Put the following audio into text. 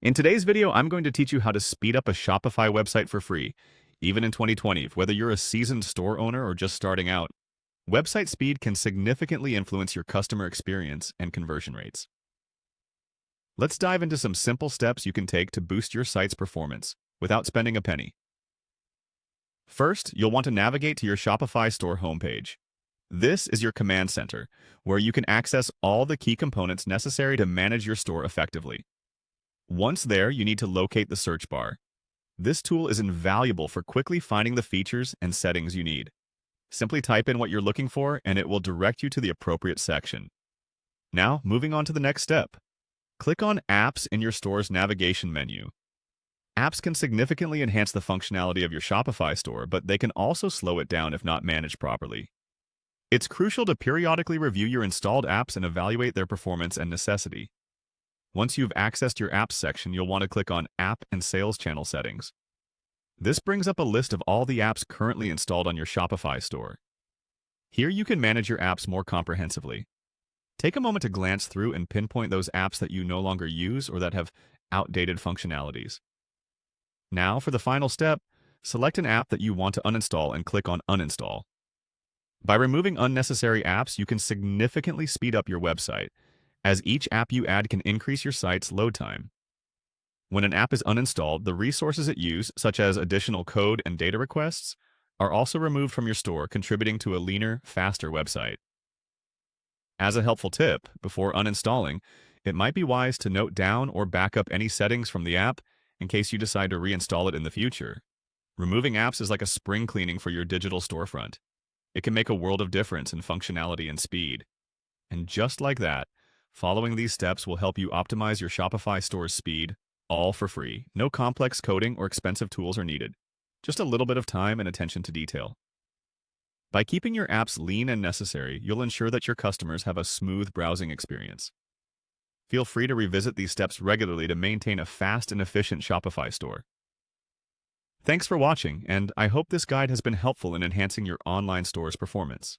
In today's video, I'm going to teach you how to speed up a Shopify website for free, even in 2020. Whether you're a seasoned store owner or just starting out, website speed can significantly influence your customer experience and conversion rates. Let's dive into some simple steps you can take to boost your site's performance without spending a penny. First, you'll want to navigate to your Shopify store homepage. This is your command center, where you can access all the key components necessary to manage your store effectively. Once there, you need to locate the search bar. This tool is invaluable for quickly finding the features and settings you need. Simply type in what you're looking for, and it will direct you to the appropriate section. Now, moving on to the next step. Click on Apps in your store's navigation menu. Apps can significantly enhance the functionality of your Shopify store, but they can also slow it down if not managed properly. It's crucial to periodically review your installed apps and evaluate their performance and necessity. Once you've accessed your Apps section, you'll want to click on App and Sales Channel Settings. This brings up a list of all the apps currently installed on your Shopify store. Here you can manage your apps more comprehensively. Take a moment to glance through and pinpoint those apps that you no longer use or that have outdated functionalities. Now, for the final step, select an app that you want to uninstall and click on Uninstall. By removing unnecessary apps, you can significantly speed up your website, as each app you add can increase your site's load time. When an app is uninstalled, the resources it uses, such as additional code and data requests, are also removed from your store, contributing to a leaner, faster website. As a helpful tip, before uninstalling, it might be wise to note down or back up any settings from the app in case you decide to reinstall it in the future. Removing apps is like a spring cleaning for your digital storefront. It can make a world of difference in functionality and speed. And just like that, following these steps will help you optimize your Shopify store's speed, all for free. No complex coding or expensive tools are needed. Just a little bit of time and attention to detail. By keeping your apps lean and necessary, you'll ensure that your customers have a smooth browsing experience. Feel free to revisit these steps regularly to maintain a fast and efficient Shopify store. Thanks for watching, and I hope this guide has been helpful in enhancing your online store's performance.